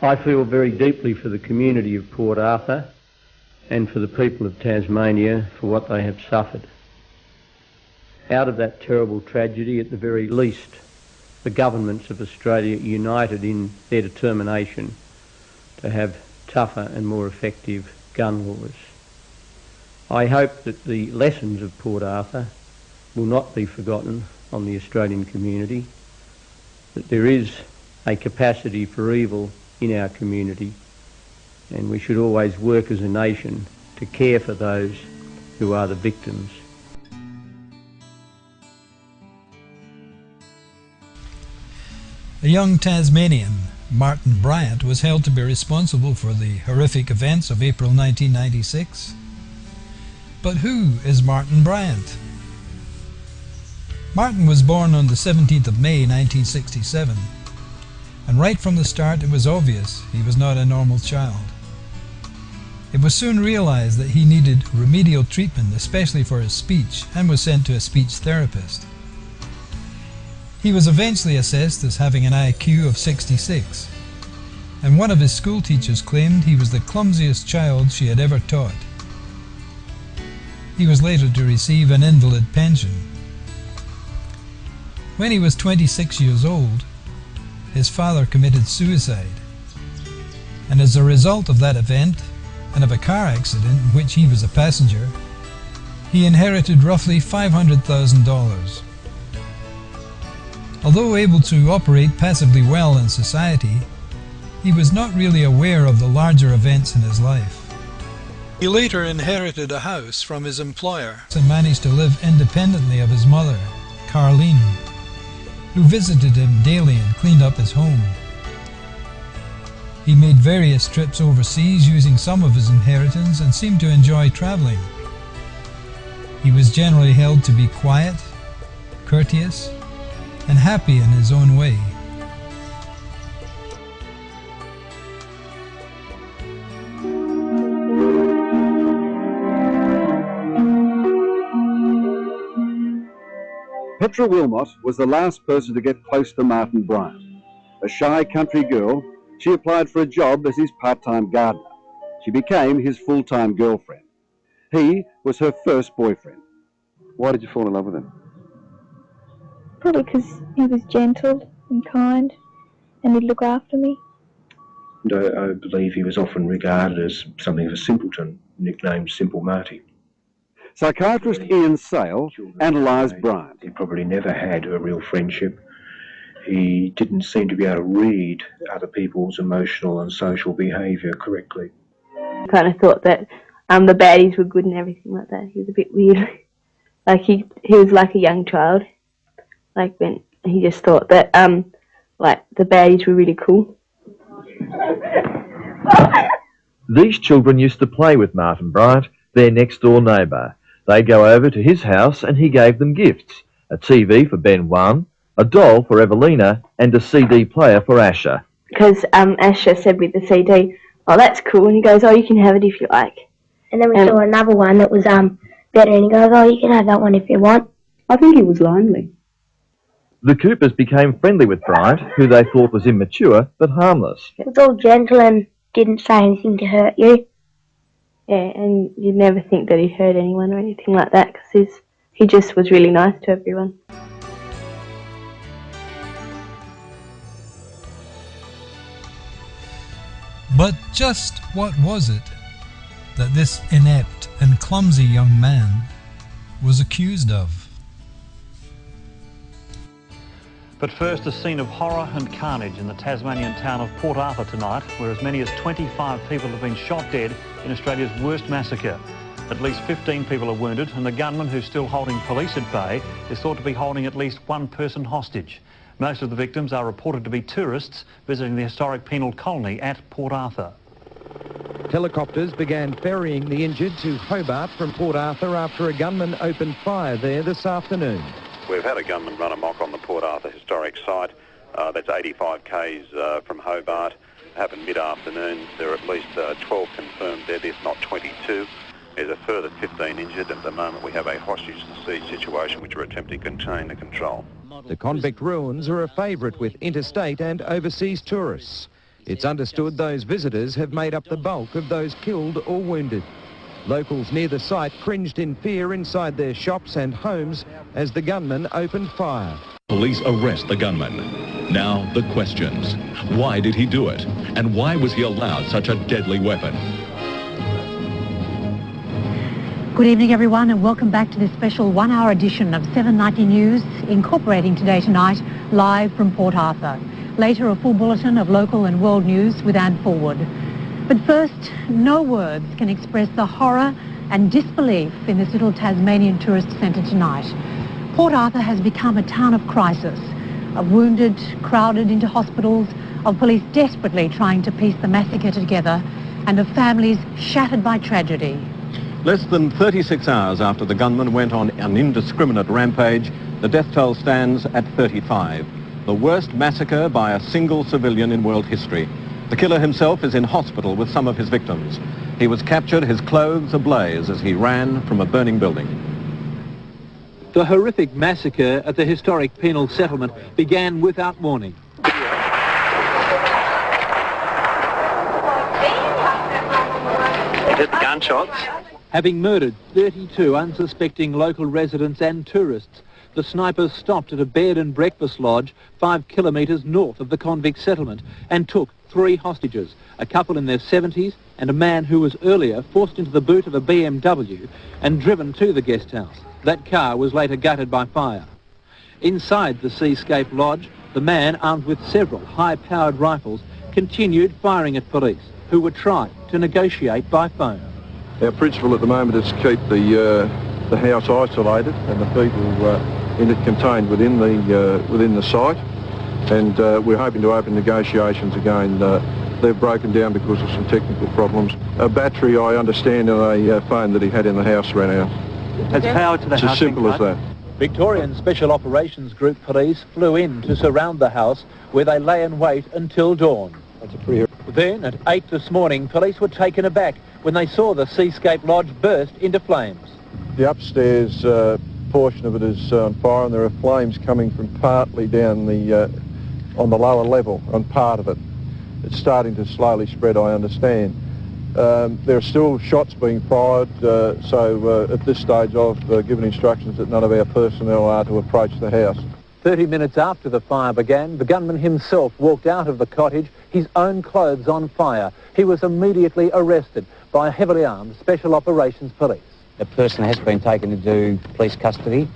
I feel very deeply for the community of Port Arthur and for the people of Tasmania for what they have suffered. Out of that terrible tragedy, at the very least, the governments of Australia united in their determination to have tougher and more effective gun laws. I hope that the lessons of Port Arthur will not be forgotten on the Australian community, that there is a capacity for evil in our community, and we should always work as a nation to care for those who are the victims. A young Tasmanian, Martin Bryant, was held to be responsible for the horrific events of April 1996. But who is Martin Bryant? Martin was born on the 17th of May 1967, and right from the start it was obvious he was not a normal child. It was soon realized that he needed remedial treatment, especially for his speech, and was sent to a speech therapist. He was eventually assessed as having an IQ of 66, and one of his school teachers claimed he was the clumsiest child she had ever taught. He was later to receive an invalid pension. When he was 26 years old, his father committed suicide, and as a result of that event and of a car accident in which he was a passenger, he inherited roughly $500,000. Although able to operate passably well in society, he was not really aware of the larger events in his life. He later inherited a house from his employer and managed to live independently of his mother, Carleen, who visited him daily and cleaned up his home. He made various trips overseas using some of his inheritance and seemed to enjoy traveling. He was generally held to be quiet, courteous, and happy in his own way. Petra Wilmot was the last person to get close to Martin Bryant. A shy country girl, she applied for a job as his part-time gardener. She became his full-time girlfriend. He was her first boyfriend. Why did you fall in love with him? Probably because he was gentle and kind and he'd look after me. And I believe he was often regarded as something of a simpleton, nicknamed Simple Marty. Psychiatrist Ian Sale analysed Bryant. He probably never had a real friendship. He didn't seem to be able to read other people's emotional and social behaviour correctly. I kind of thought that the baddies were good and everything like that. He was a bit weird. Like he was like a young child. Like when he just thought that like the baddies were really cool. These children used to play with Martin Bryant, their next door neighbour. They'd go over to his house and he gave them gifts. A TV for Ben 1, a doll for Evelina, and a CD player for Asher. Because Asher said with the CD, "Oh, that's cool," and he goes, "Oh, you can have it if you like." And then we saw another one that was better, and he goes, "Oh, you can have that one if you want." I think he was lonely. The Coopers became friendly with Bryant, who they thought was immature but harmless. He was all gentle and didn't say anything to hurt you. Yeah, and you'd never think that he hurt anyone or anything like that, because he just was really nice to everyone. But just what was it that this inept and clumsy young man was accused of? But first, a scene of horror and carnage in the Tasmanian town of Port Arthur tonight, where as many as 25 people have been shot dead in Australia's worst massacre. At least 15 people are wounded, and the gunman, who's still holding police at bay, is thought to be holding at least one person hostage. Most of the victims are reported to be tourists visiting the historic penal colony at Port Arthur. Helicopters began ferrying the injured to Hobart from Port Arthur after a gunman opened fire there this afternoon. We've had a gunman run amok on the Port Arthur historic site. That's 85 k's from Hobart. It happened mid-afternoon. There are at least 12 confirmed dead, if not 22. There's a further 15 injured. At the moment we have a hostage-to-siege situation which we're attempting to contain to control. The convict ruins are a favourite with interstate and overseas tourists. It's understood those visitors have made up the bulk of those killed or wounded. Locals near the site cringed in fear inside their shops and homes as the gunman opened fire. Police arrest the gunman. Now the questions. Why did he do it? And why was he allowed such a deadly weapon? Good evening, everyone, and welcome back to this special one-hour edition of 790 News, incorporating Today Tonight, live from Port Arthur. Later, a full bulletin of local and world news with Anne Forward. But first, no words can express the horror and disbelief in this little Tasmanian tourist centre tonight. Port Arthur has become a town of crisis, of wounded crowded into hospitals, of police desperately trying to piece the massacre together, and of families shattered by tragedy. Less than 36 hours after the gunman went on an indiscriminate rampage, the death toll stands at 35. The worst massacre by a single civilian in world history. The killer himself is in hospital with some of his victims. He was captured, his clothes ablaze as he ran from a burning building. The horrific massacre at the historic penal settlement began without warning. Just gunshots. Having murdered 32 unsuspecting local residents and tourists, the snipers stopped at a bed and breakfast lodge 5 kilometres north of the convict settlement and took 3 hostages, a couple in their 70s and a man who was earlier forced into the boot of a BMW and driven to the guest house. That car was later gutted by fire. Inside the Seascape Lodge, the man, armed with several high-powered rifles, continued firing at police, who were trying to negotiate by phone. Our principle at the moment is to keep the house isolated and the people in it contained within the site, and we're hoping to open negotiations again. They've broken down because of some technical problems. A battery, I understand, and a phone that he had in the house ran out. Has power to the it's house. As simple as that. Victorian Special Operations Group police flew in to surround the house, where they lay in wait until dawn. That's a pretty... Then, at 8 this morning, police were taken aback when they saw the Seascape Lodge burst into flames. The upstairs portion of it is on fire, and there are flames coming from partly down the on the lower level on part of it. It's starting to slowly spread, I understand. There are still shots being fired, so at this stage I've given instructions that none of our personnel are to approach the house. 30 minutes after the fire began, the gunman himself walked out of the cottage, his own clothes on fire. He was immediately arrested by heavily armed Special Operations Police. The person has been taken into police custody,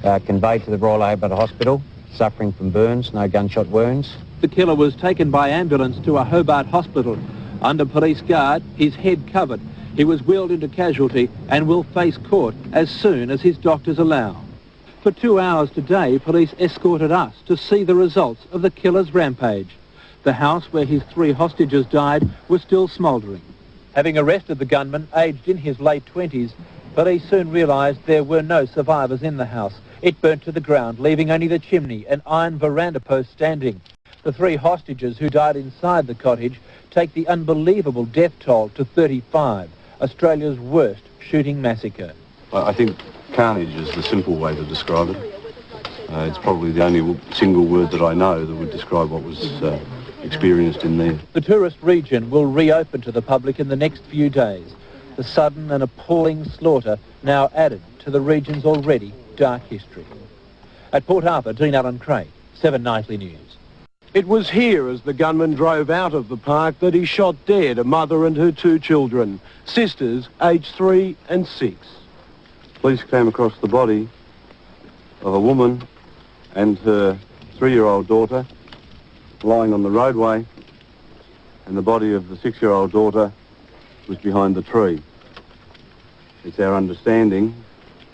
conveyed to the Royal Hobart Hospital, suffering from burns, no gunshot wounds. The killer was taken by ambulance to a Hobart hospital. Under police guard, his head covered. He was wheeled into casualty and will face court as soon as his doctors allow. For 2 hours today, police escorted us to see the results of the killer's rampage. The house where his 3 hostages died was still smouldering. Having arrested the gunman, aged in his late 20s, police soon realised there were no survivors in the house. It burnt to the ground, leaving only the chimney and iron veranda post standing. The 3 hostages who died inside the cottage take the unbelievable death toll to 35, Australia's worst shooting massacre. I think carnage is the simple way to describe it. It's probably the only single word that I know that would describe what was experienced in there. The tourist region will reopen to the public in the next few days. The sudden and appalling slaughter now added to the region's already dark history. At Port Arthur, Dean Allen Craig, 7 Nightly News. It was here, as the gunman drove out of the park, that he shot dead a mother and her 2 children, sisters aged 3 and 6. Police came across the body of a woman and her 3-year-old daughter lying on the roadway, and the body of the 6-year-old daughter was behind the tree. It's our understanding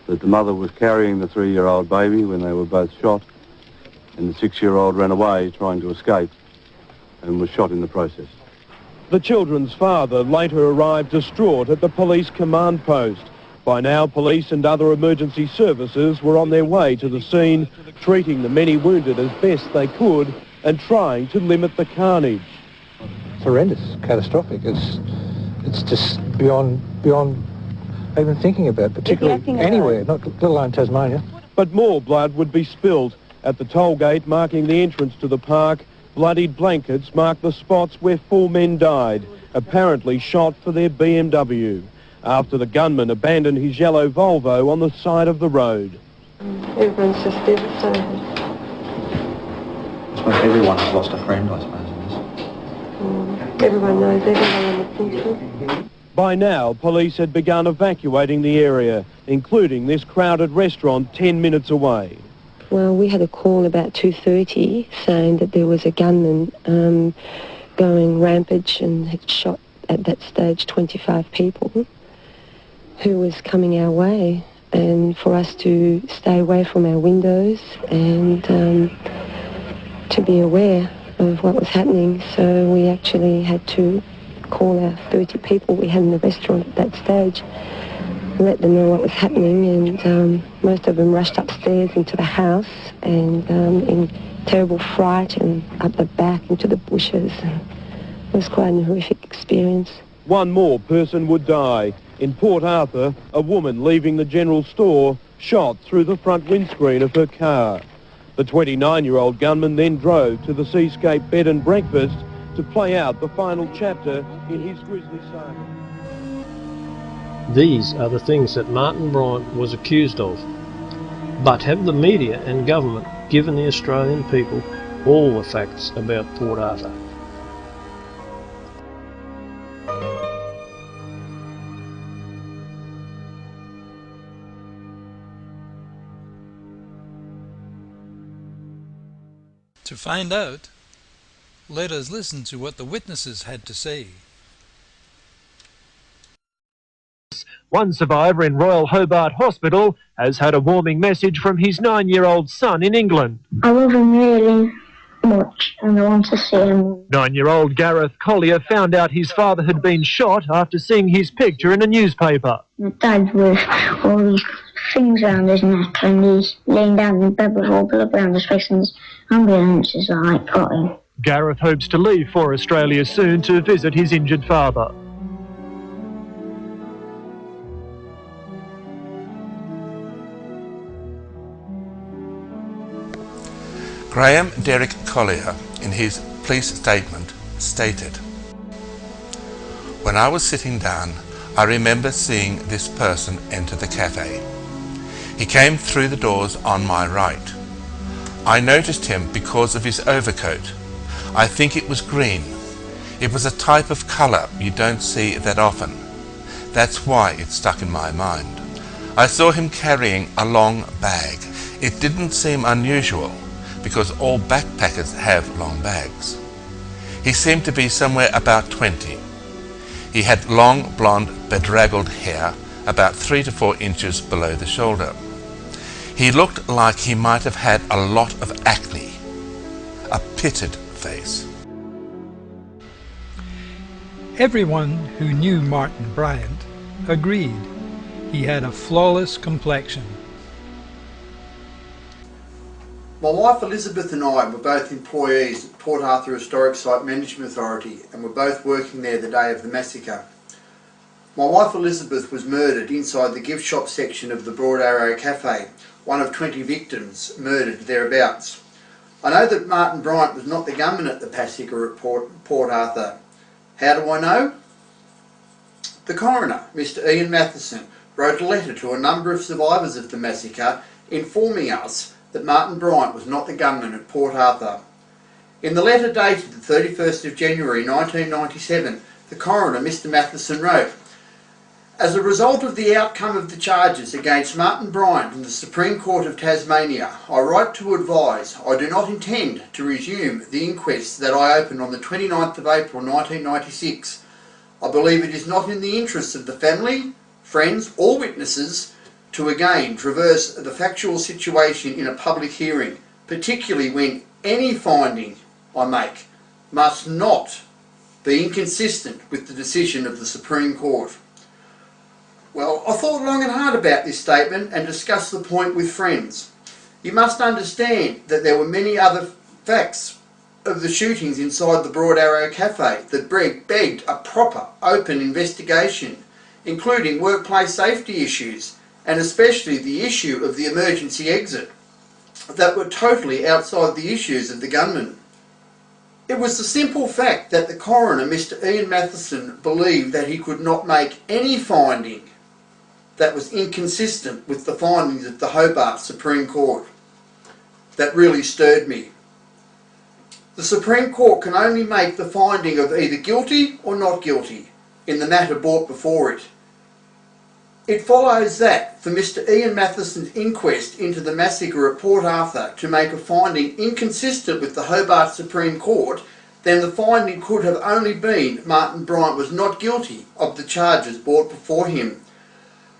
that the mother was carrying the 3-year-old baby when they were both shot, and the 6-year-old ran away trying to escape and was shot in the process. The children's father later arrived distraught at the police command post. By now, police and other emergency services were on their way to the scene, treating the many wounded as best they could and trying to limit the carnage. It's horrendous, catastrophic. It's just beyond even thinking about, particularly anywhere, not let alone Tasmania. But more blood would be spilled. At the toll gate marking the entrance to the park, Bloodied blankets mark the spots where 4 men died, apparently shot for their BMW, after the gunman abandoned his yellow Volvo on the side of the road. Everyone's just devastated. I suppose everyone has lost a friend, I suppose, in this. Everyone knows everyone on the pension. By now, police had begun evacuating the area, including this crowded restaurant 10 minutes away. Well, we had a call about 2:30 saying that there was a gunman going rampage and had shot at that stage 25 people who was coming our way, and for us to stay away from our windows and to be aware of what was happening. So we actually had to call our 30 people we had in the restaurant at that stage, let them know what was happening, and most of them rushed upstairs into the house and in terrible fright and up the back into the bushes. And it was quite an horrific experience. One more person would die. In Port Arthur, a woman leaving the general store shot through the front windscreen of her car. The 29-year-old gunman then drove to the Seascape Bed and Breakfast to play out the final chapter in his grisly saga. These are the things that Martin Bryant was accused of. But have the media and government given the Australian people all the facts about Port Arthur? To find out, let us listen to what the witnesses had to say. One survivor in Royal Hobart Hospital has had a warming message from his 9-year-old son in England. I love him really much and I want to see him. 9-year-old Gareth Collier found out his father had been shot after seeing his picture in a newspaper. My dad with all these things around his neck and he's laying down in bed with all blood around his face and his ambulance is like got him. Gareth hopes to leave for Australia soon to visit his injured father. Graham Derek Collier, in his police statement, stated, "When I was sitting down, I remember seeing this person enter the cafe. He came through the doors on my right. I noticed him because of his overcoat. I think it was green. It was a type of colour you don't see that often. That's why it stuck in my mind. I saw him carrying a long bag. It didn't seem unusual, because all backpackers have long bags. He seemed to be somewhere about 20. He had long, blonde, bedraggled hair, about 3 to 4 inches below the shoulder. He looked like he might have had a lot of acne, a pitted face." Everyone who knew Martin Bryant agreed he had a flawless complexion. My wife Elizabeth and I were both employees at Port Arthur Historic Site Management Authority and were both working there the day of the massacre. My wife Elizabeth was murdered inside the gift shop section of the Broad Arrow Cafe, one of 20 victims murdered thereabouts. I know that Martin Bryant was not the gunman at the massacre at Port Arthur. How do I know? The coroner, Mr. Ian Matheson, wrote a letter to a number of survivors of the massacre informing us that Martin Bryant was not the gunman at Port Arthur. In the letter dated the 31st of January 1997, the coroner, Mr. Matheson, wrote, "As a result of the outcome of the charges against Martin Bryant in the Supreme Court of Tasmania, I write to advise I do not intend to resume the inquest that I opened on the 29th of April 1996. I believe it is not in the interests of the family, friends or witnesses to again traverse the factual situation in a public hearing, particularly when any finding I make must not be inconsistent with the decision of the Supreme Court." Well, I thought long and hard about this statement and discussed the point with friends. You must understand that there were many other facts of the shootings inside the Broad Arrow Cafe that begged a proper, open investigation, including workplace safety issues, and especially the issue of the emergency exit, that were totally outside the issues of the gunman. It was the simple fact that the coroner, Mr. Ian Matheson, believed that he could not make any finding that was inconsistent with the findings of the Hobart Supreme Court that really stirred me. The Supreme Court can only make the finding of either guilty or not guilty in the matter brought before it. It follows that for Mr. Ian Matheson's inquest into the massacre at Port Arthur to make a finding inconsistent with the Hobart Supreme Court, then the finding could have only been Martin Bryant was not guilty of the charges brought before him.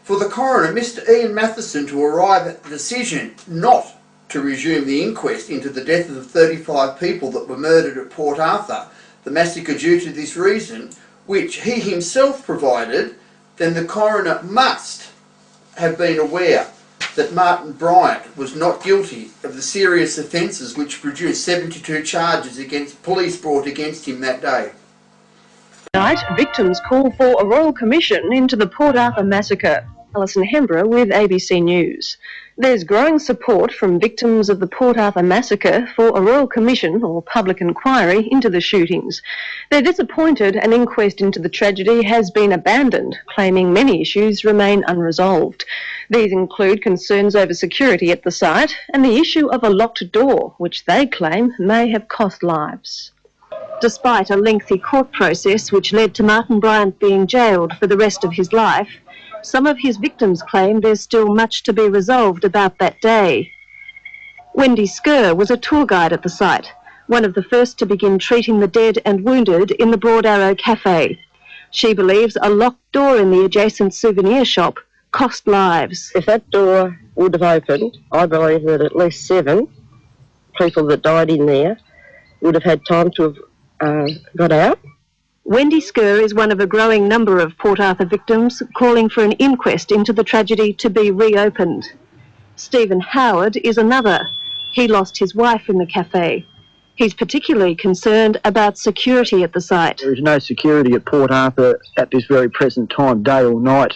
For the coroner, Mr. Ian Matheson, to arrive at the decision not to resume the inquest into the death of the 35 people that were murdered at Port Arthur, the massacre due to this reason, which he himself provided, then the coroner must have been aware that Martin Bryant was not guilty of the serious offences which produced 72 charges against police brought against him that day. Tonight, victims call for a royal commission into the Port Arthur massacre. Alison Hembrough with ABC News. There's growing support from victims of the Port Arthur massacre for a royal commission or public inquiry into the shootings. They're disappointed an inquest into the tragedy has been abandoned, claiming many issues remain unresolved. These include concerns over security at the site and the issue of a locked door, which they claim may have cost lives. Despite a lengthy court process which led to Martin Bryant being jailed for the rest of his life, some of his victims claim there's still much to be resolved about that day. Wendy Skerr was a tour guide at the site, one of the first to begin treating the dead and wounded in the Broad Arrow Cafe. She believes a locked door in the adjacent souvenir shop cost lives. If that door would have opened, I believe that at least 7 people that died in there would have had time to have got out. Wendy Skerr is one of a growing number of Port Arthur victims calling for an inquest into the tragedy to be reopened. Stephen Howard is another. He lost his wife in the cafe. He's particularly concerned about security at the site. There is no security at Port Arthur at this very present time, day or night.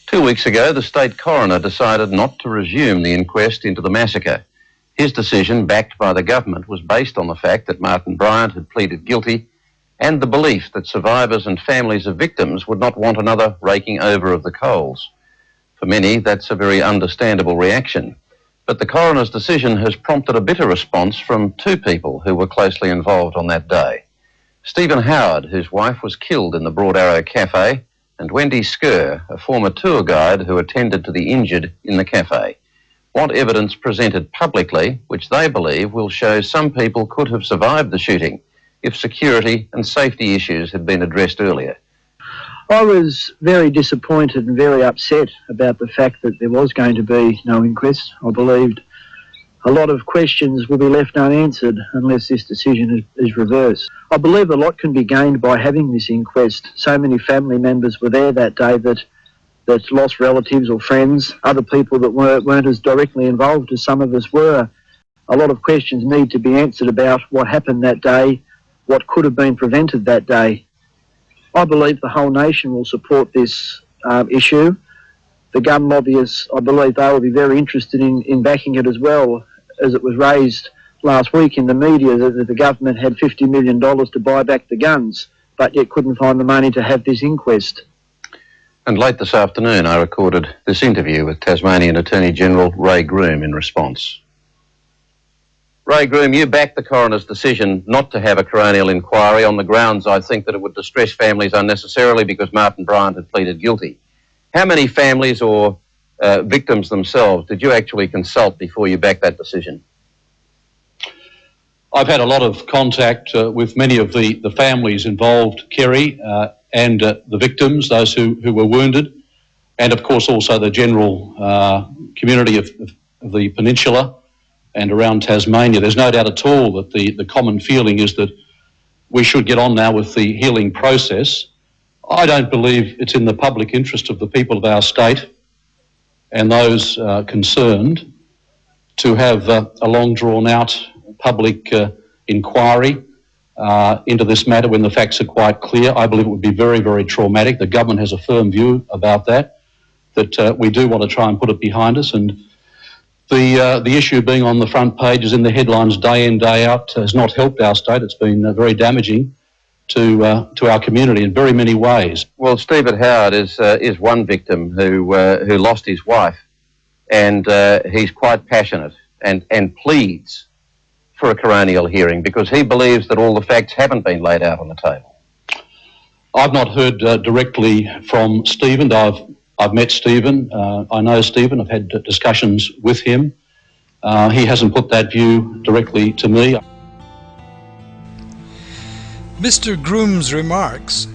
2 weeks ago, the state coroner decided not to resume the inquest into the massacre. His decision, backed by the government, was based on the fact that Martin Bryant had pleaded guilty and the belief that survivors and families of victims would not want another raking over of the coals. For many, that's a very understandable reaction. But the coroner's decision has prompted a bitter response from 2 people who were closely involved on that day. Stephen Howard, whose wife was killed in the Broad Arrow Cafe, and Wendy Skerr, a former tour guide who attended to the injured in the cafe, want evidence presented publicly which they believe will show some people could have survived the shooting if security and safety issues had been addressed earlier. I was very disappointed and very upset about the fact that there was going to be no inquest. I believed a lot of questions will be left unanswered unless this decision is reversed. I believe a lot can be gained by having this inquest. So many family members were there that day that lost relatives or friends, other people that weren't as directly involved as some of us were. A lot of questions need to be answered about what happened that day, what could have been prevented that day. I believe the whole nation will support this issue. The gun lobbyists, I believe they will be very interested in backing it as well, as it was raised last week in the media that the government had $50 million to buy back the guns, but yet couldn't find the money to have this inquest. And late this afternoon, I recorded this interview with Tasmanian Attorney-General Ray Groom in response. Ray Groom, you backed the coroner's decision not to have a coronial inquiry on the grounds, I think, that it would distress families unnecessarily because Martin Bryant had pleaded guilty. How many families or victims themselves did you actually consult before you backed that decision? I've had a lot of contact with many of the families involved, Kerry, and the victims, those who were wounded, and of course also the general community of the peninsula and around Tasmania. There's no doubt at all that the common feeling is that we should get on now with the healing process. I don't believe it's in the public interest of the people of our state and those concerned to have a long drawn out public inquiry into this matter when the facts are quite clear. I believe it would be very, very traumatic. The government has a firm view about that we do want to try and put it behind us. And The issue being on the front pages in the headlines day in, day out has not helped our state. It's been very damaging to our community in very many ways. Well, Stephen Howard is one victim who lost his wife, and he's quite passionate and pleads for a coronial hearing because he believes that all the facts haven't been laid out on the table. I've not heard directly from Stephen. I've met Stephen. I know Stephen. I've had discussions with him. He hasn't put that view directly to me. Mr. Groom's remarks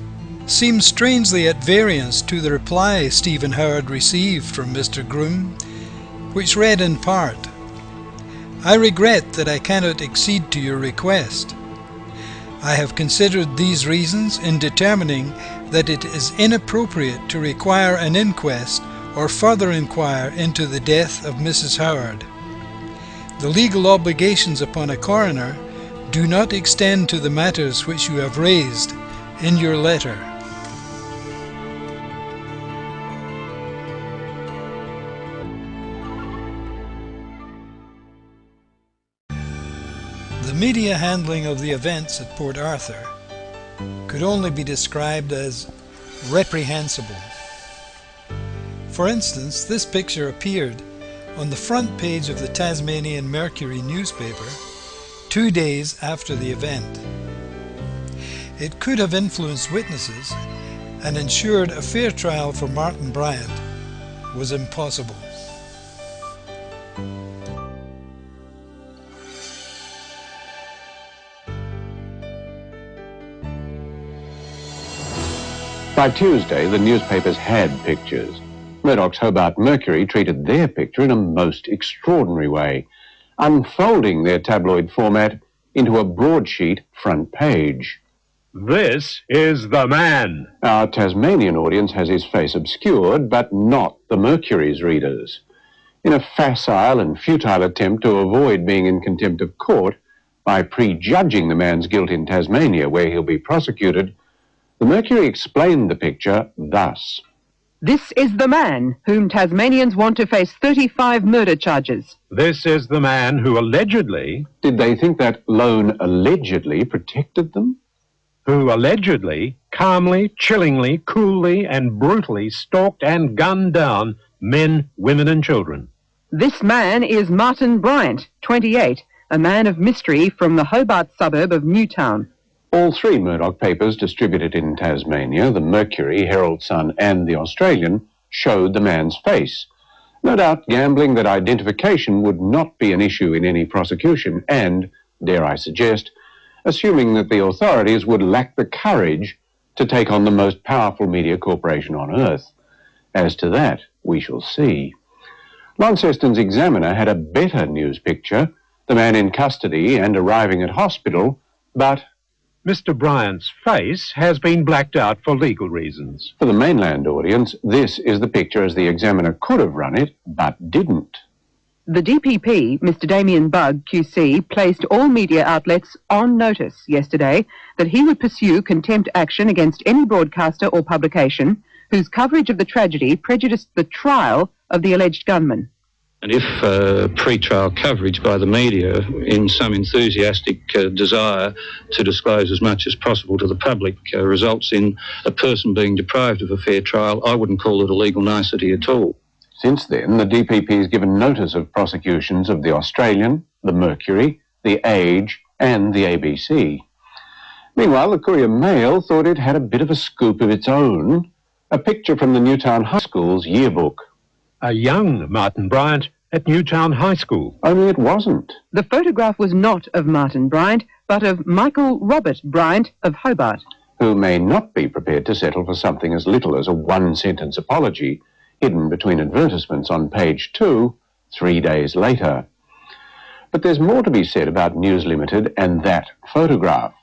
seem strangely at variance to the reply Stephen Howard received from Mr. Groom, which read in part, "I regret that I cannot accede to your request. I have considered these reasons in determining that it is inappropriate to require an inquest or further inquire into the death of Mrs. Howard. The legal obligations upon a coroner do not extend to the matters which you have raised in your letter." The media handling of the events at Port Arthur could only be described as reprehensible. For instance, this picture appeared on the front page of the Tasmanian Mercury newspaper 2 days after the event. It could have influenced witnesses and ensured a fair trial for Martin Bryant was impossible. By Tuesday, the newspapers had pictures. Murdoch's Hobart Mercury treated their picture in a most extraordinary way, unfolding their tabloid format into a broadsheet front page. This is the man. Our Tasmanian audience has his face obscured, but not the Mercury's readers. In a facile and futile attempt to avoid being in contempt of court by prejudging the man's guilt in Tasmania, where he'll be prosecuted, the Mercury explained the picture thus. This is the man whom Tasmanians want to face 35 murder charges. This is the man who allegedly... Did they think that loan allegedly protected them? Who allegedly, calmly, chillingly, coolly and brutally stalked and gunned down men, women and children. This man is Martin Bryant, 28, a man of mystery from the Hobart suburb of Newtown. All three Murdoch papers distributed in Tasmania, the Mercury, Herald Sun and the Australian, showed the man's face. No doubt gambling that identification would not be an issue in any prosecution and, dare I suggest, assuming that the authorities would lack the courage to take on the most powerful media corporation on earth. As to that, we shall see. Launceston's Examiner had a better news picture, the man in custody and arriving at hospital, but... Mr. Bryant's face has been blacked out for legal reasons. For the mainland audience, this is the picture as the Examiner could have run it, but didn't. The DPP, Mr. Damien Bugg, QC, placed all media outlets on notice yesterday that he would pursue contempt action against any broadcaster or publication whose coverage of the tragedy prejudiced the trial of the alleged gunman. And if pre-trial coverage by the media, in some enthusiastic desire to disclose as much as possible to the public, results in a person being deprived of a fair trial, I wouldn't call it a legal nicety at all. Since then, the DPP has given notice of prosecutions of the Australian, the Mercury, the Age and the ABC. Meanwhile, the Courier Mail thought it had a bit of a scoop of its own, a picture from the Newtown High School's yearbook. A young Martin Bryant at Newtown High School. Only it wasn't. The photograph was not of Martin Bryant, but of Michael Robert Bryant of Hobart. Who may not be prepared to settle for something as little as a one-sentence apology hidden between advertisements on page 2, 3 days later. But there's more to be said about News Limited and that photograph.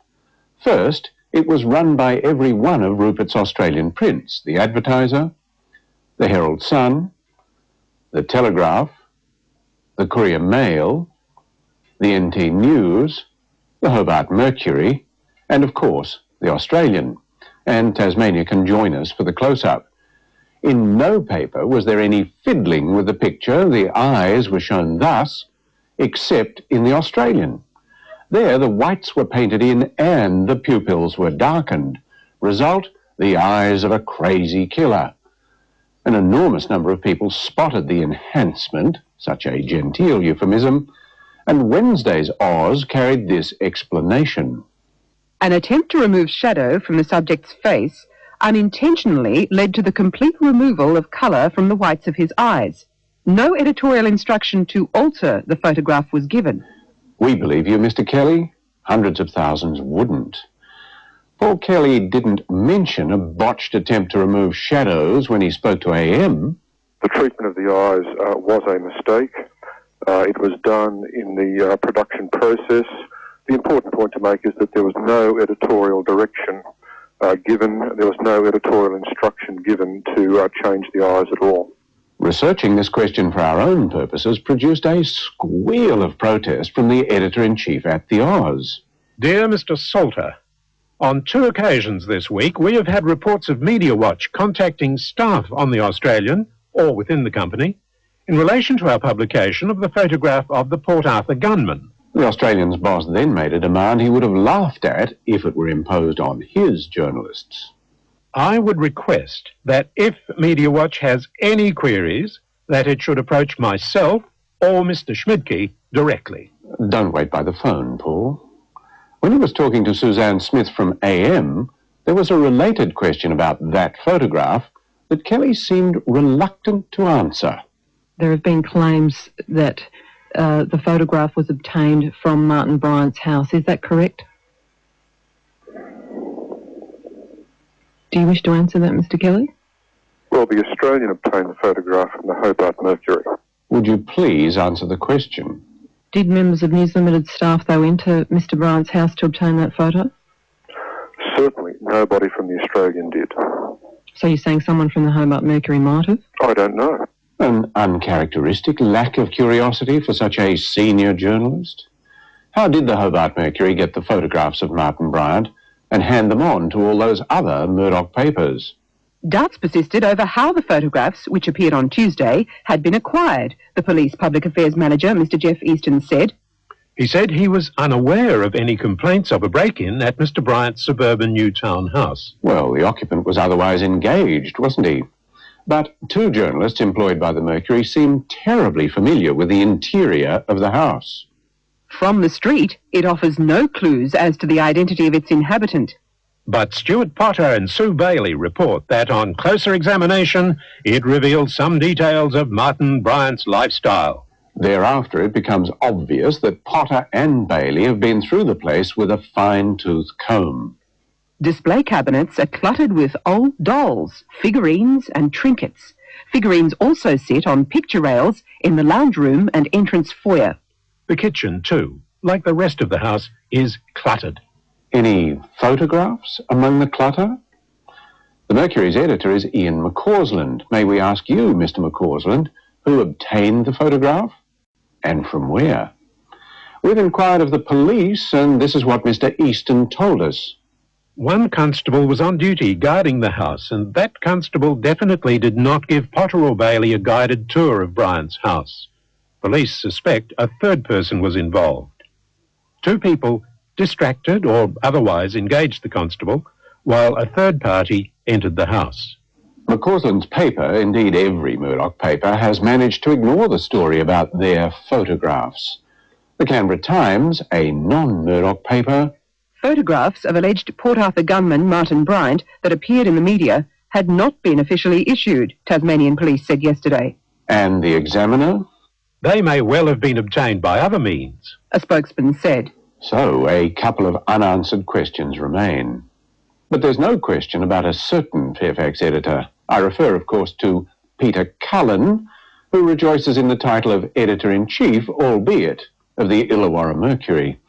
First, it was run by every one of Rupert's Australian prints, the Advertiser, the Herald Sun, the Telegraph, the Courier Mail, the NT News, the Hobart Mercury, and of course the Australian. And Tasmania can join us for the close-up. In no paper was there any fiddling with the picture. The eyes were shown thus, except in the Australian. There, the whites were painted in and the pupils were darkened. Result, the eyes of a crazy killer. An enormous number of people spotted the enhancement, such a genteel euphemism, and Wednesday's Oz carried this explanation. An attempt to remove shadow from the subject's face unintentionally led to the complete removal of colour from the whites of his eyes. No editorial instruction to alter the photograph was given. We believe you, Mr. Kelly. Hundreds of thousands wouldn't. Paul Kelly didn't mention a botched attempt to remove shadows when he spoke to AM. The treatment of the eyes was a mistake. It was done in the production process. The important point to make is that there was no editorial direction given. There was no editorial instruction given to change the eyes at all. Researching this question for our own purposes produced a squeal of protest from the editor-in-chief at the Oz. Dear Mr. Salter, on 2 occasions this week, we have had reports of Media Watch contacting staff on the Australian, or within the company, in relation to our publication of the photograph of the Port Arthur gunman. The Australian's boss then made a demand he would have laughed at if it were imposed on his journalists. I would request that if Media Watch has any queries, that it should approach myself or Mr. Schmidtke directly. Don't wait by the phone, Paul. When he was talking to Suzanne Smith from AM, there was a related question about that photograph that Kelly seemed reluctant to answer. There have been claims that the photograph was obtained from Martin Bryant's house. Is that correct? Do you wish to answer that, Mr. Kelly? Well, the Australian obtained the photograph from the Hobart Mercury. Would you please answer the question? Did members of News Limited staff, though, enter Mr. Bryant's house to obtain that photo? Certainly nobody from the Australian did. So you're saying someone from the Hobart Mercury might have? I don't know. An uncharacteristic lack of curiosity for such a senior journalist. How did the Hobart Mercury get the photographs of Martin Bryant and hand them on to all those other Murdoch papers? Doubts persisted over how the photographs, which appeared on Tuesday, had been acquired, the police public affairs manager, Mr. Jeff Easton, said. He said he was unaware of any complaints of a break-in at Mr. Bryant's suburban Newtown house. Well, the occupant was otherwise engaged, wasn't he? But 2 journalists employed by the Mercury seemed terribly familiar with the interior of the house. From the street, it offers no clues as to the identity of its inhabitant. But Stuart Potter and Sue Bailey report that on closer examination, it revealed some details of Martin Bryant's lifestyle. Thereafter, it becomes obvious that Potter and Bailey have been through the place with a fine-tooth comb. Display cabinets are cluttered with old dolls, figurines and trinkets. Figurines also sit on picture rails in the lounge room and entrance foyer. The kitchen, too, like the rest of the house, is cluttered. Any photographs among the clutter? The Mercury's editor is Ian McCausland. May we ask you, Mr. McCausland, who obtained the photograph? And from where? We've inquired of the police, and this is what Mr. Easton told us. One constable was on duty guarding the house, and that constable definitely did not give Potter or Bailey a guided tour of Bryant's house. Police suspect a 3rd person was involved. 2 people distracted or otherwise engaged the constable, while a 3rd party entered the house. McCausland's paper, indeed every Murdoch paper, has managed to ignore the story about their photographs. The Canberra Times, a non-Murdoch paper... Photographs of alleged Port Arthur gunman Martin Bryant that appeared in the media had not been officially issued, Tasmanian police said yesterday. And the Examiner? They may well have been obtained by other means, a spokesman said. So a couple of unanswered questions remain. But there's no question about a certain Fairfax editor. I refer, of course, to Peter Cullen, who rejoices in the title of Editor-in-Chief, albeit of the Illawarra Mercury.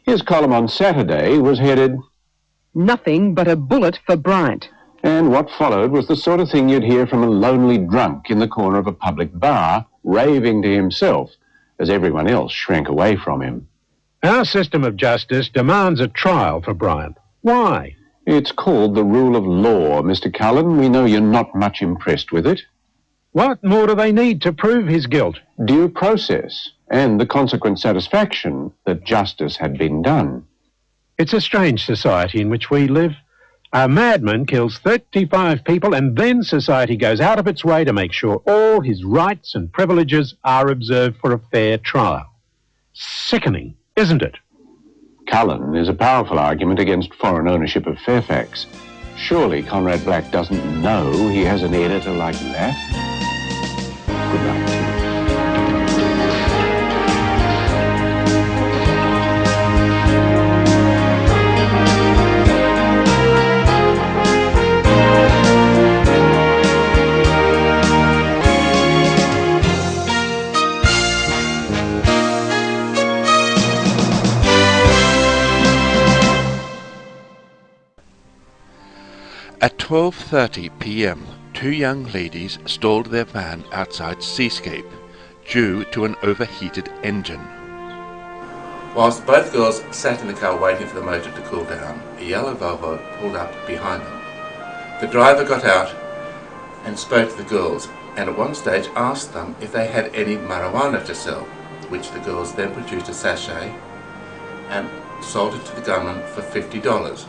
His column on Saturday was headed, "Nothing but a bullet for Bryant." And what followed was the sort of thing you'd hear from a lonely drunk in the corner of a public bar, raving to himself as everyone else shrank away from him. Our system of justice demands a trial for Bryant. Why? It's called the rule of law, Mr. Cullen. We know you're not much impressed with it. What more do they need to prove his guilt? Due process and the consequent satisfaction that justice had been done. It's a strange society in which we live. A madman kills 35 people and then society goes out of its way to make sure all his rights and privileges are observed for a fair trial. Sickening, isn't it? Cullen is a powerful argument against foreign ownership of Fairfax. Surely Conrad Black doesn't know he has an editor like that? Good night to you. At 12:30 p.m, two young ladies stalled their van outside Seascape due to an overheated engine. Whilst both girls sat in the car waiting for the motor to cool down, a yellow Volvo pulled up behind them. The driver got out and spoke to the girls, and at one stage asked them if they had any marijuana to sell, which the girls then produced a sachet and sold it to the gunman for $50.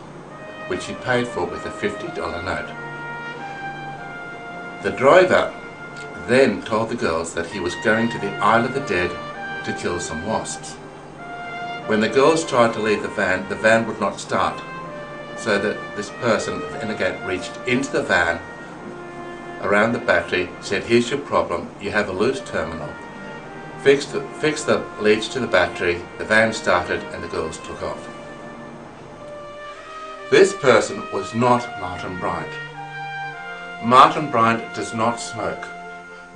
Which he paid for with a $50 note. The driver then told the girls that he was going to the Isle of the Dead to kill some wasps. When the girls tried to leave the van would not start, so that this person again reached into the van around the battery, said, "Here's your problem, you have a loose terminal." Fixed the leads to the battery, the van started and the girls took off. This person was not Martin Bryant. Martin Bryant does not smoke,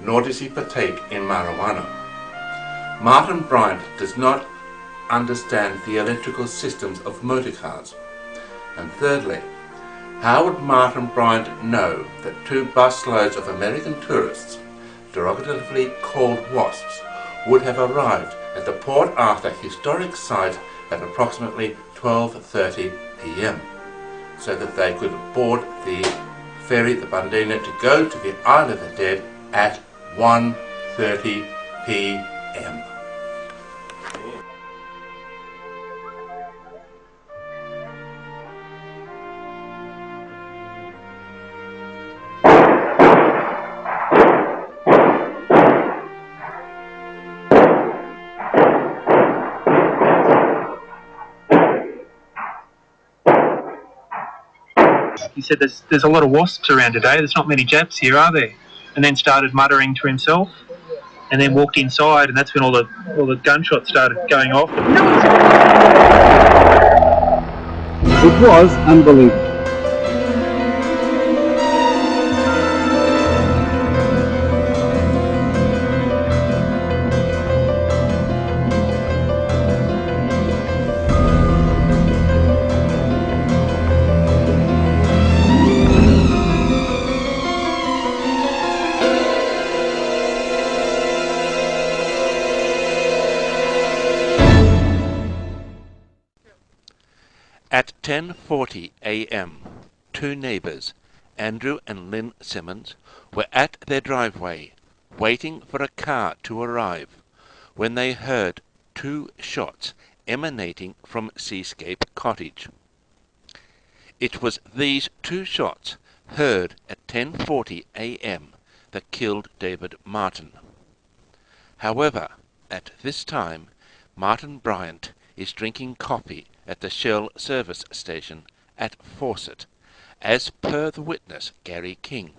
nor does he partake in marijuana. Martin Bryant does not understand the electrical systems of motor cars. And thirdly, how would Martin Bryant know that two busloads of American tourists, derogatively called wasps, would have arrived at the Port Arthur historic site at approximately 12:30 p.m. so that they could board the ferry, the Bundina, to go to the Isle of the Dead at 1:30 p.m. He said, there's a lot of wasps around today, there's not many Japs here, are there? And then started muttering to himself, and then walked inside, and that's when all the gunshots started going off. It was unbelievable. At 10:40 a.m, two neighbours, Andrew and Lynn Simmons, were at their driveway, waiting for a car to arrive, when they heard two shots emanating from Seascape Cottage. It was these two shots, heard at 10:40 a.m, that killed David Martin. However, at this time, Martin Bryant is drinking coffee at the Shell service station at Fawcett, as per the witness Gary King.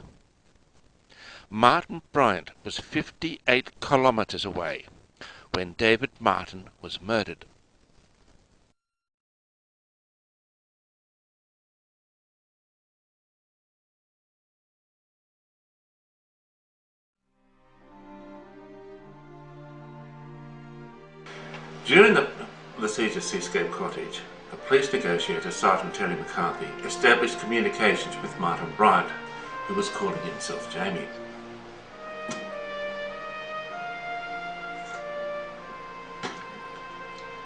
Martin Bryant was 58 kilometres away when David Martin was murdered. During the siege of Seascape Cottage, the police negotiator Sergeant Terry McCarthy established communications with Martin Bryant, who was calling himself Jamie.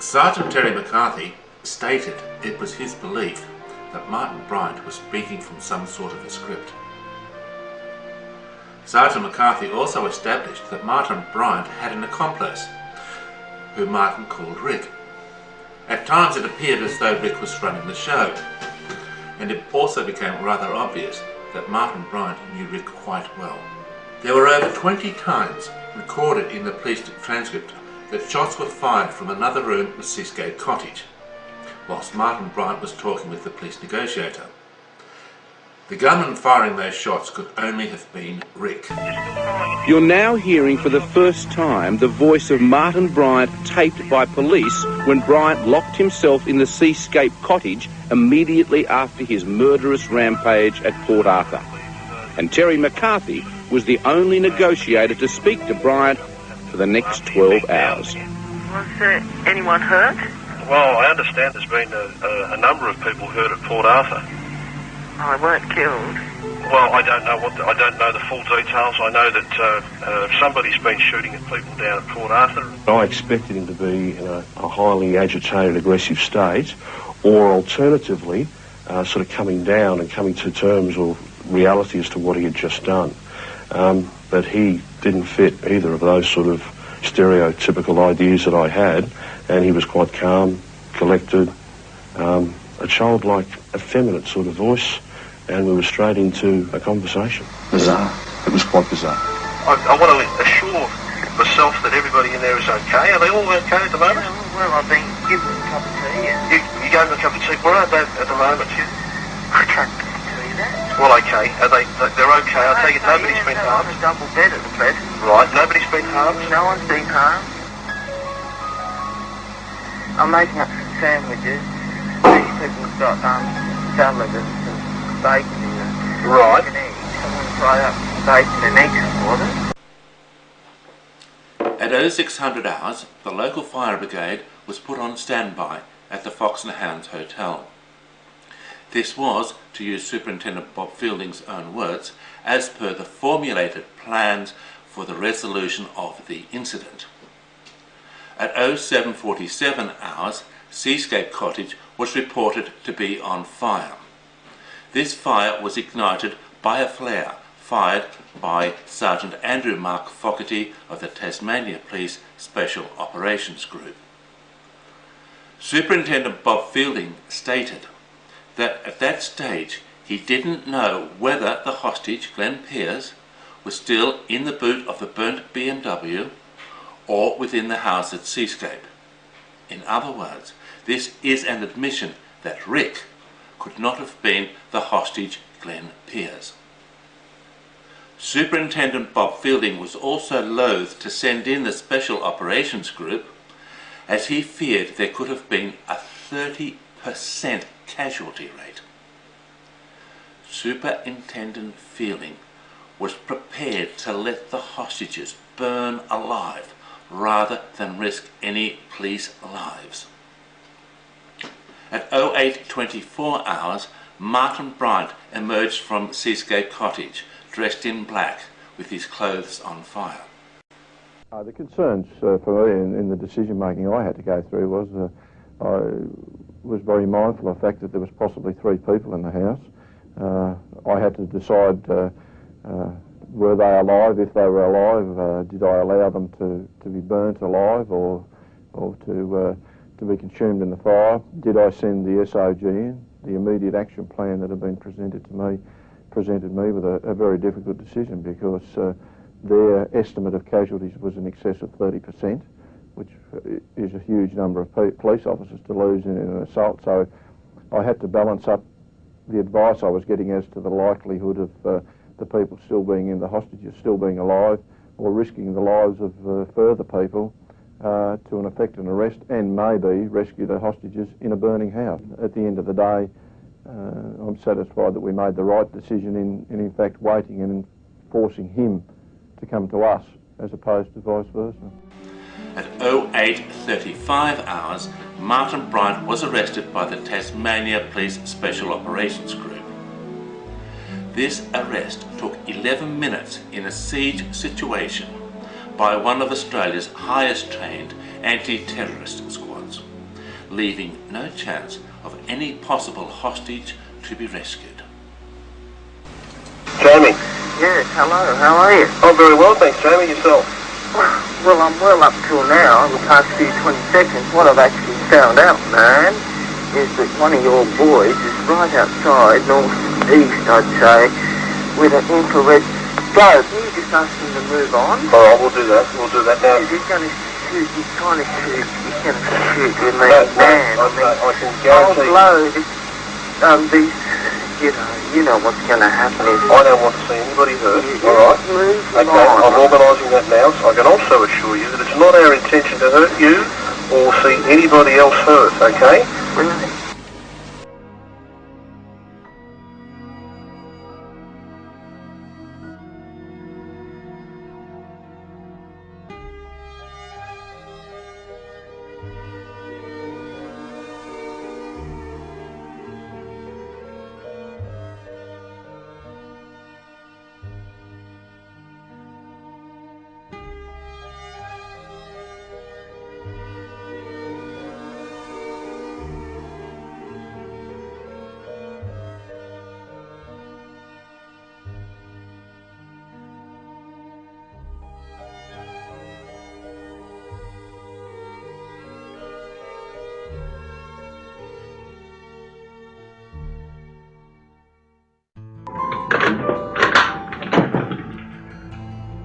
Sergeant Terry McCarthy stated it was his belief that Martin Bryant was speaking from some sort of a script. Sergeant McCarthy also established that Martin Bryant had an accomplice, who Martin called Rick. At times it appeared as though Rick was running the show, and it also became rather obvious that Martin Bryant knew Rick quite well. There were over 20 times recorded in the police transcript that shots were fired from another room at Seascape Cottage, whilst Martin Bryant was talking with the police negotiator. The gunman firing those shots could only have been Rick. You're now hearing for the first time the voice of Martin Bryant taped by police when Bryant locked himself in the Seascape Cottage immediately after his murderous rampage at Port Arthur. And Terry McCarthy was the only negotiator to speak to Bryant for the next 12 hours. Was there anyone hurt? Well, I understand there's been a number of people hurt at Port Arthur. Oh, they weren't killed. Well, I don't know the full details. I know that somebody's been shooting at people down at Port Arthur. I expected him to be in a highly agitated, aggressive state, or alternatively, sort of coming down and coming to terms with reality as to what he had just done. But he didn't fit either of those sort of stereotypical ideas that I had, and he was quite calm, collected, a childlike, effeminate sort of voice, and we were straight into a conversation. Bizarre. It was quite bizarre. I want to assure myself that everybody in there is okay. Are they all okay at the moment? Well, I've been given a cup of tea. You gave them a cup of tea. Where are they at the moment? I can't tell you that. Well, okay. They're okay. I take it nobody's been harmed. I'm a double bed at the present. Right. Nobody's been harmed? No one's been harmed. I'm making up some sandwiches. People have got salad and some bacon in it. Right. And eggs. I'm going to fry up some bacon and eggs for them. At 0600 hours, the local fire brigade was put on standby at the Fox and Hounds Hotel. This was, to use Superintendent Bob Fielding's own words, as per the formulated plans for the resolution of the incident. At 0747 hours, Seascape Cottage was reported to be on fire. This fire was ignited by a flare fired by Sergeant Andrew Mark Fogarty of the Tasmania Police Special Operations Group. Superintendent Bob Fielding stated that at that stage he didn't know whether the hostage, Glenn Pearce, was still in the boot of the burnt BMW or within the house at Seascape. In other words, this is an admission that Rick could not have been the hostage, Glenn Pearce. Superintendent Bob Fielding was also loath to send in the Special Operations Group, as he feared there could have been a 30% casualty rate. Superintendent Fielding was prepared to let the hostages burn alive rather than risk any police lives. At 0824 hours, Martin Bryant emerged from Seascape Cottage, dressed in black, with his clothes on fire. The concerns for me in the decision making I had to go through was I was very mindful of the fact that there was possibly 3 people in the house. I had to decide were they alive? If they were alive, did I allow them to be burnt alive or to be consumed in the fire? Did I send the SOG in? The immediate action plan that had been presented me with a very difficult decision, because their estimate of casualties was in excess of 30%, which is a huge number of police officers to lose in an assault. So I had to balance up the advice I was getting as to the likelihood of the people still being in, the hostages still being alive, or risking the lives of further people to effect an arrest and maybe rescue the hostages in a burning house. At the end of the day, I'm satisfied that we made the right decision in fact waiting and forcing him to come to us as opposed to vice versa. At 0835 hours, Martin Bryant was arrested by the Tasmania Police Special Operations Group. This arrest took 11 minutes in a siege situation by one of Australia's highest trained anti-terrorist squads, leaving no chance of any possible hostage to be rescued. Jamie. Yes, hello, how are you? Oh, very well, thanks, Jamie. Yourself? Well, I'm well up till now, the past few 20 seconds. What I've actually found out, man, is that one of your boys is right outside, north-east, I'd say, with an infrared scope. Can you just ask him to move on? All right, we'll do that. We'll do that now. He's going to shoot, he's trying to shoot, he's going to shoot with me, man. I can guarantee... I'll blow these, you know what's going to happen is... I don't want to see anybody hurt, all right? Okay, I'm organising that now, so I can also assure you that it's not our intention to hurt you or see anybody else hurt, okay? Really?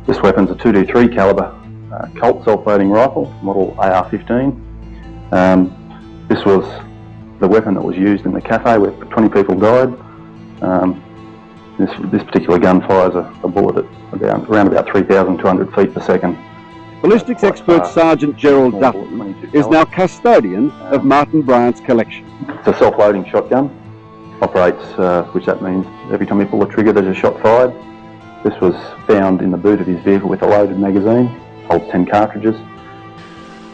This weapon's a 223 caliber Colt self-loading rifle, model AR-15. This was the weapon that was used in the cafe where 20 people died. This particular gun fires a bullet at around about 3,200 feet per second. Ballistics expert Sergeant Gerald Dutton is now custodian of Martin Bryant's collection. It's a self-loading shotgun. Operates, which that means every time you pull the trigger there's a shot fired. This was found in the boot of his vehicle with a loaded magazine, holds 10 cartridges.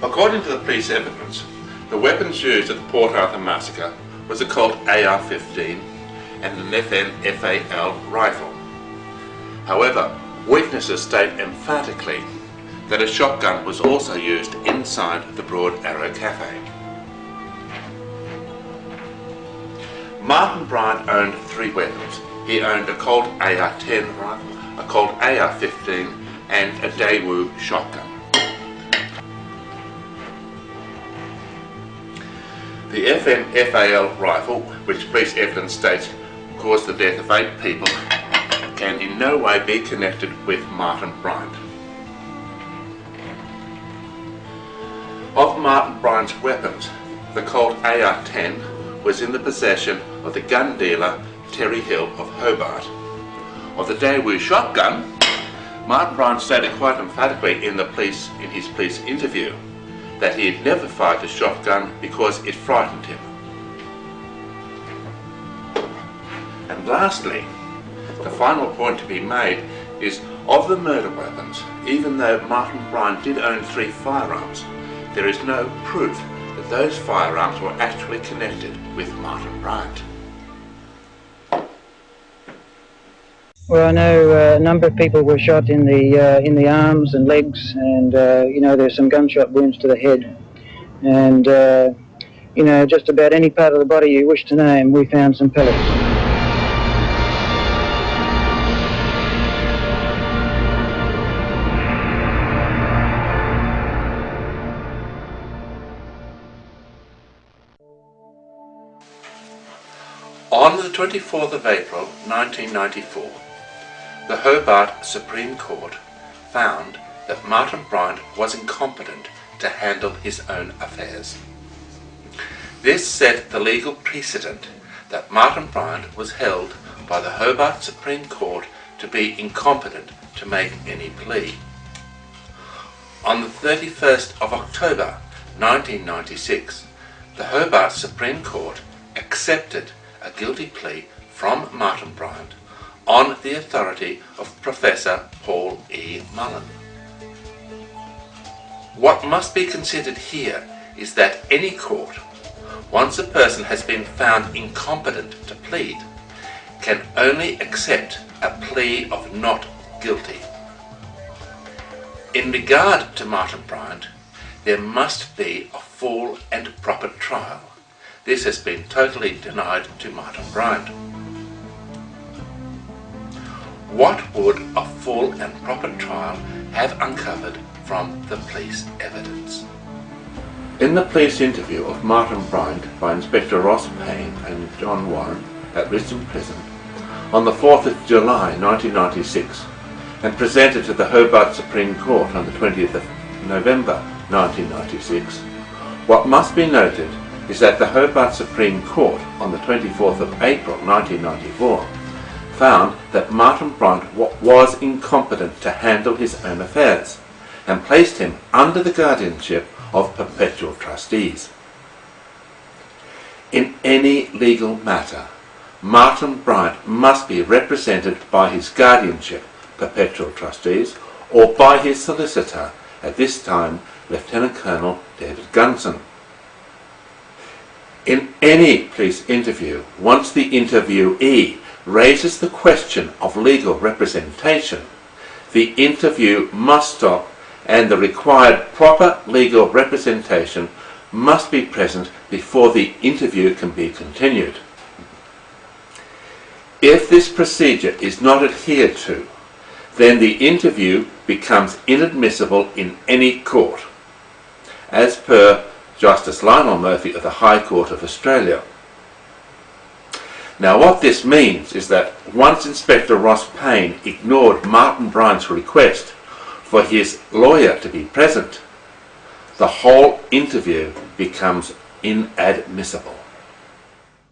According to the police evidence, the weapons used at the Port Arthur Massacre was a Colt AR-15 and an FAL rifle. However, witnesses state emphatically that a shotgun was also used inside the Broad Arrow Cafe. Martin Bryant owned 3 weapons. He owned a Colt AR-10 rifle, a Colt AR-15 and a Daewoo shotgun. The FAL rifle, which police evidence states caused the death of 8 people, can in no way be connected with Martin Bryant. Of Martin Bryant's weapons, the Colt AR-10 was in the possession of the gun dealer Terry Hill of Hobart. Of the Daewoo shotgun, Martin Bryant stated quite emphatically in his police interview that he had never fired the shotgun because it frightened him. And lastly, the final point to be made is of the murder weapons, even though Martin Bryant did own 3 firearms, there is no proof that those firearms were actually connected with Martin Bryant. Well, I know a number of people were shot in the arms and legs, and there's some gunshot wounds to the head, and just about any part of the body you wish to name, we found some pellets. On the 24th of April 1994, the Hobart Supreme Court found that Martin Bryant was incompetent to handle his own affairs. This set the legal precedent that Martin Bryant was held by the Hobart Supreme Court to be incompetent to make any plea. On the 31st of October 1996, the Hobart Supreme Court accepted a guilty plea from Martin Bryant on the authority of Professor Paul E. Mullen. What must be considered here is that any court, once a person has been found incompetent to plead, can only accept a plea of not guilty. In regard to Martin Bryant, there must be a full and proper trial. this has been totally denied to Martin Bryant. What would a full and proper trial have uncovered from the police evidence? In the police interview of Martin Bryant by Inspector Ross Payne and John Warren at Risdon Prison on the 4th of July 1996 and presented to the Hobart Supreme Court on the 20th of November 1996, what must be noted is that the Hobart Supreme Court on the 24th of April 1994 found that Martin Bryant was incompetent to handle his own affairs and placed him under the guardianship of perpetual trustees. In any legal matter, Martin Bryant must be represented by his guardianship perpetual trustees or by his solicitor, at this time Lieutenant Colonel David Gunson. In any police interview, once the interviewee raises the question of legal representation, the interview must stop and the required proper legal representation must be present before the interview can be continued. If this procedure is not adhered to, then the interview becomes inadmissible in any court, as per Justice Lionel Murphy of the High Court of Australia. Now what this means is that once Inspector Ross Payne ignored Martin Bryant's request for his lawyer to be present, the whole interview becomes inadmissible.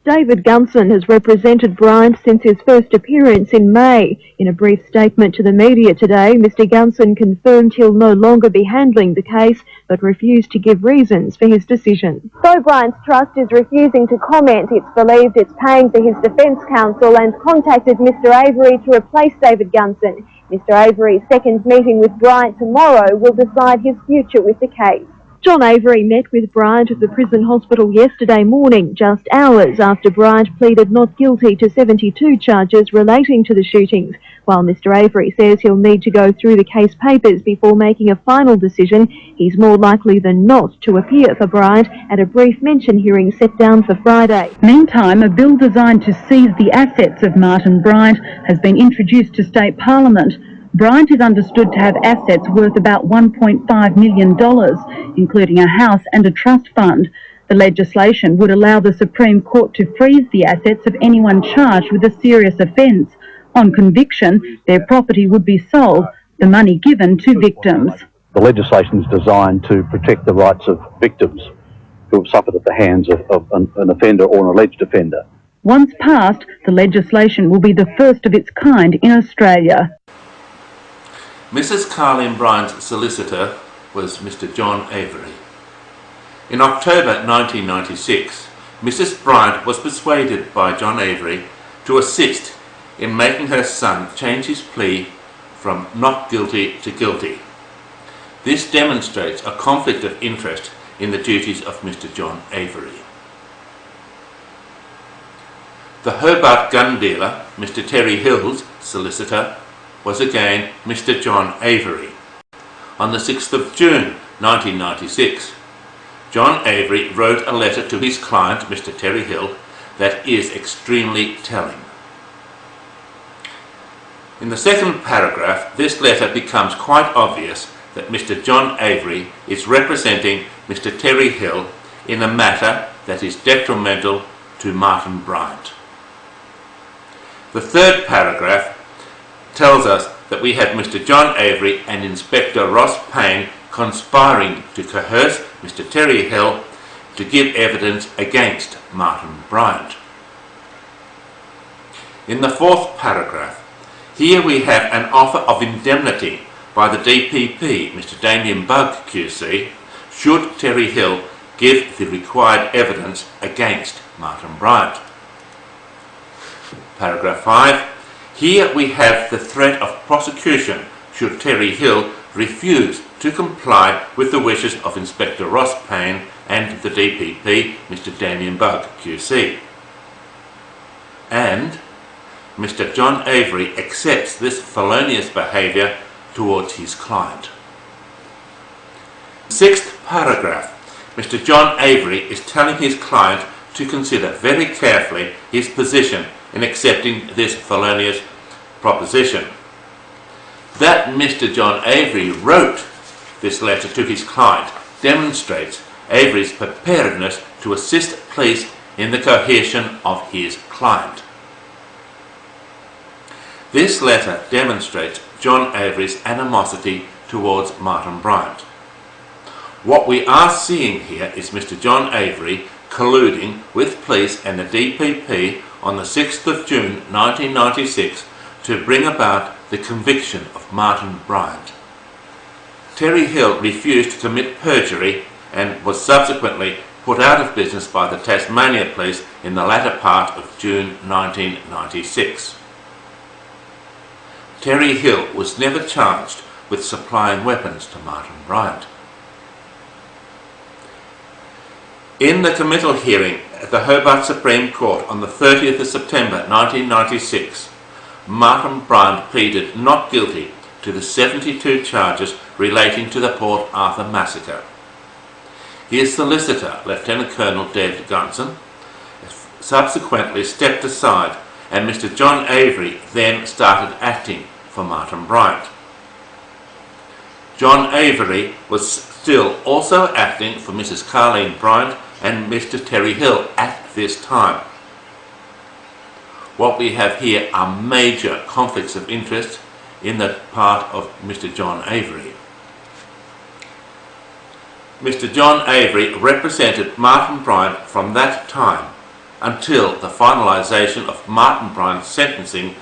David Gunson has represented Bryant since his first appearance in May. In a brief statement to the media today, Mr Gunson confirmed he'll no longer be handling the case, but refused to give reasons for his decision. Though Bryant's trust is refusing to comment, it's believed it's paying for his defence counsel and contacted Mr Avery to replace David Gunson. Mr Avery's second meeting with Bryant tomorrow will decide his future with the case. John Avery met with Bryant at the prison hospital yesterday morning, just hours after Bryant pleaded not guilty to 72 charges relating to the shootings. While Mr Avery says he'll need to go through the case papers before making a final decision, he's more likely than not to appear for Bryant at a brief mention hearing set down for Friday. Meantime, a bill designed to seize the assets of Martin Bryant has been introduced to State Parliament. Bryant is understood to have assets worth about $1.5 million, including a house and a trust fund. The legislation would allow the Supreme Court to freeze the assets of anyone charged with a serious offence. On conviction, their property would be sold, the money given to victims. The legislation is designed to protect the rights of victims who have suffered at the hands of an offender or an alleged offender. Once passed, the legislation will be the first of its kind in Australia. Mrs. Carleen Bryant's solicitor was Mr. John Avery. In October 1996, Mrs. Bryant was persuaded by John Avery to assist in making her son change his plea from not guilty to guilty. This demonstrates a conflict of interest in the duties of Mr. John Avery. The Hobart gun dealer, Mr. Terry Hill's solicitor, was again Mr. John Avery. On the 6th of June 1996, John Avery wrote a letter to his client, Mr. Terry Hill, that is extremely telling. In the second paragraph, this letter becomes quite obvious that Mr. John Avery is representing Mr. Terry Hill in a matter that is detrimental to Martin Bryant. The third paragraph tells us that we had Mr. John Avery and Inspector Ross Payne conspiring to coerce Mr. Terry Hill to give evidence against Martin Bryant. In the fourth paragraph, here we have an offer of indemnity by the DPP, Mr. Damien Bugg QC, should Terry Hill give the required evidence against Martin Bryant. Paragraph 5. Here we have the threat of prosecution should Terry Hill refuse to comply with the wishes of Inspector Ross Payne and the DPP, Mr. Damien Bugg QC. And Mr. John Avery accepts this felonious behaviour towards his client. Sixth paragraph. Mr. John Avery is telling his client to consider very carefully his position in accepting this felonious proposition. That Mr. John Avery wrote this letter to his client demonstrates Avery's preparedness to assist police in the coercion of his client. This letter demonstrates John Avery's animosity towards Martin Bryant. What we are seeing here is Mr. John Avery colluding with police and the DPP on the 6th of June 1996 to bring about the conviction of Martin Bryant. Terry Hill refused to commit perjury and was subsequently put out of business by the Tasmania Police in the latter part of June 1996. Terry Hill was never charged with supplying weapons to Martin Bryant. In the committal hearing at the Hobart Supreme Court on the 30th of September 1996, Martin Bryant pleaded not guilty to the 72 charges relating to the Port Arthur Massacre. His solicitor, Lieutenant Colonel David Gunson, subsequently stepped aside and Mr. John Avery then started acting for Martin Bryant. John Avery was still also acting for Mrs. Carleen Bryant and Mr. Terry Hill at this time. What we have here are major conflicts of interest in the part of Mr. John Avery. Mr. John Avery represented Martin Bryant from that time until the finalisation of Martin Bryant's sentencing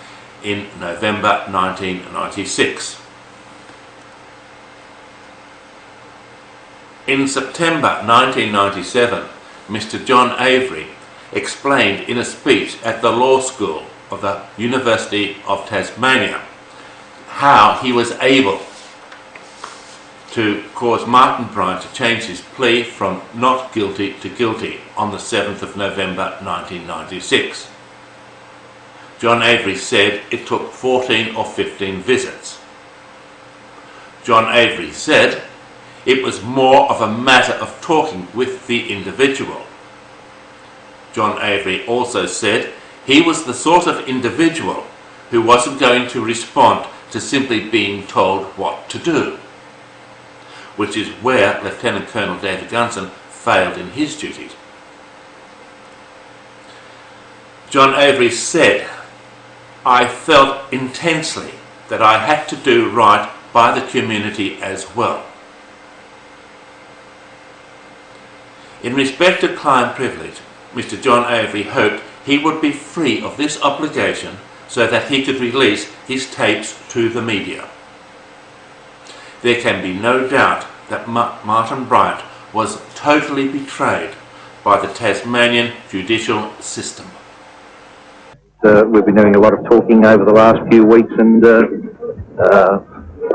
in November 1996. In September 1997, Mr. John Avery explained in a speech at the Law School of the University of Tasmania how he was able to cause Martin Bryant to change his plea from not guilty to guilty on the 7th of November 1996. John Avery said it took 14 or 15 visits. John Avery said it was more of a matter of talking with the individual. John Avery also said he was the sort of individual who wasn't going to respond to simply being told what to do, which is where Lieutenant Colonel David Gunson failed in his duties. John Avery said, "I felt intensely that I had to do right by the community as well." In respect to client privilege, Mr. John Avery hoped he would be free of this obligation so that he could release his tapes to the media. There can be no doubt that Martin Bryant was totally betrayed by the Tasmanian judicial system. We've been doing a lot of talking over the last few weeks, and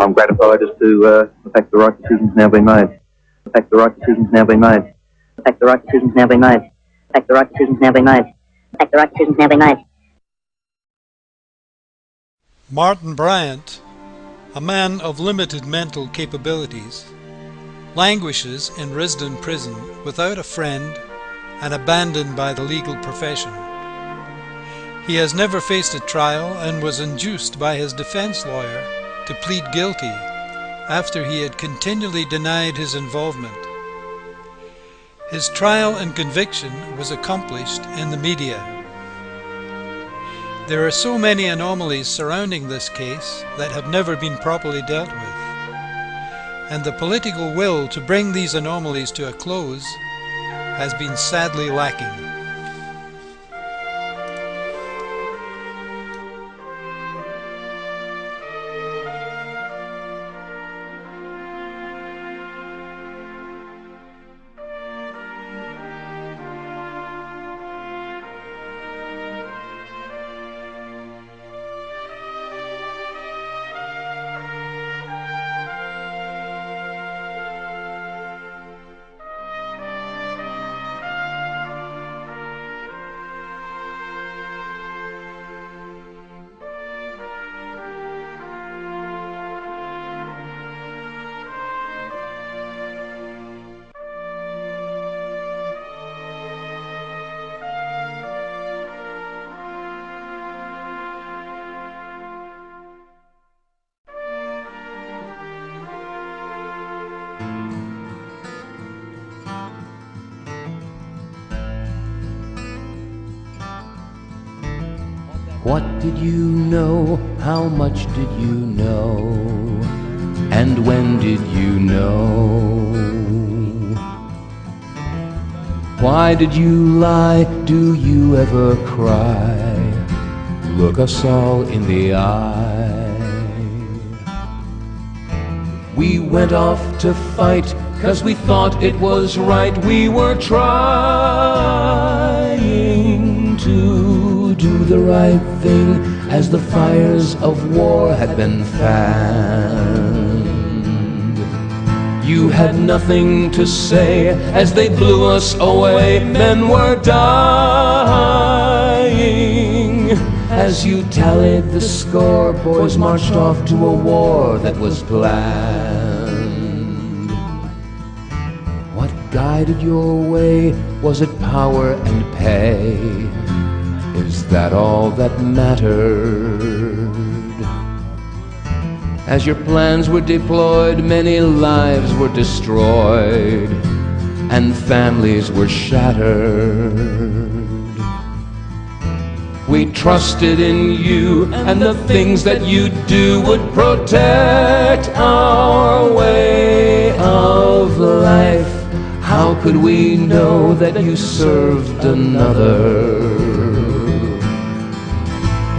I'm gratified as to the fact the right decision's now been made. The fact the right decision's now been made. The fact the right decision's now been made. The fact the right decision's now been made. The fact the right decision's now been made. Martin Bryant, a man of limited mental capabilities, languishes in Risdon prison without a friend and abandoned by the legal profession. He has never faced a trial and was induced by his defense lawyer to plead guilty after he had continually denied his involvement. His trial and conviction was accomplished in the media. There are so many anomalies surrounding this case that have never been properly dealt with, and the political will to bring these anomalies to a close has been sadly lacking. What did you know? How much did you know? And when did you know? Why did you lie? Do you ever cry? Look us all in the eye. We went off to fight 'cause we thought it was right. We were trying to do the right thing as the fires of war had been fanned. You had nothing to say as they blew us away. Men were dying. As you tallied the score, boys marched off to a war that was planned. What guided your way? Was it power and pay? Is that all that mattered? As your plans were deployed, many lives were destroyed and families were shattered. We trusted in you and the things that you do would protect our way of life. How could we know that you served another?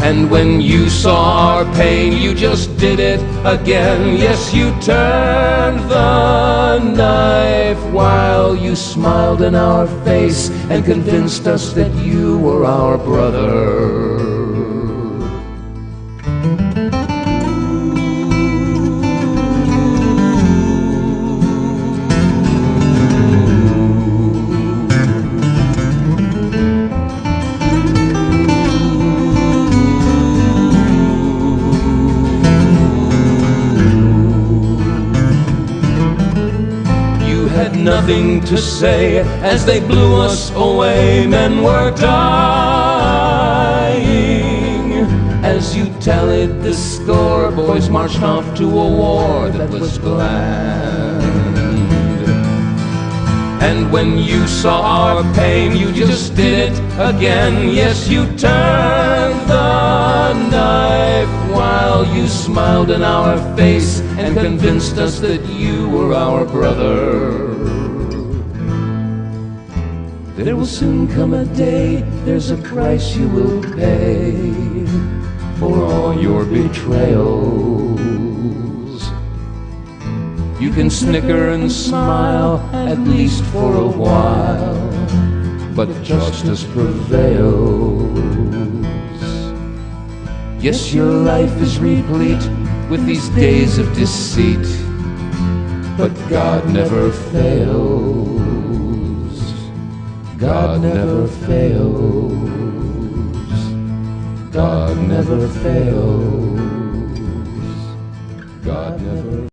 And when you saw our pain, you just did it again. Yes, you turned the knife while you smiled in our face and convinced us that you were our brother. Nothing to say as they blew us away. Men were dying. As you tallied the score, boys marched off to a war that was planned. And when you saw our pain, you just did it again. Yes, you turned the knife while you smiled in our face and convinced us that you were our brother. There will soon come a day, there's a price you will pay for all your betrayals. You can snicker and smile, at least for a while, but justice prevails. Yes, your life is replete with these days of deceit, but God never fails. God never fails. God never fails. God never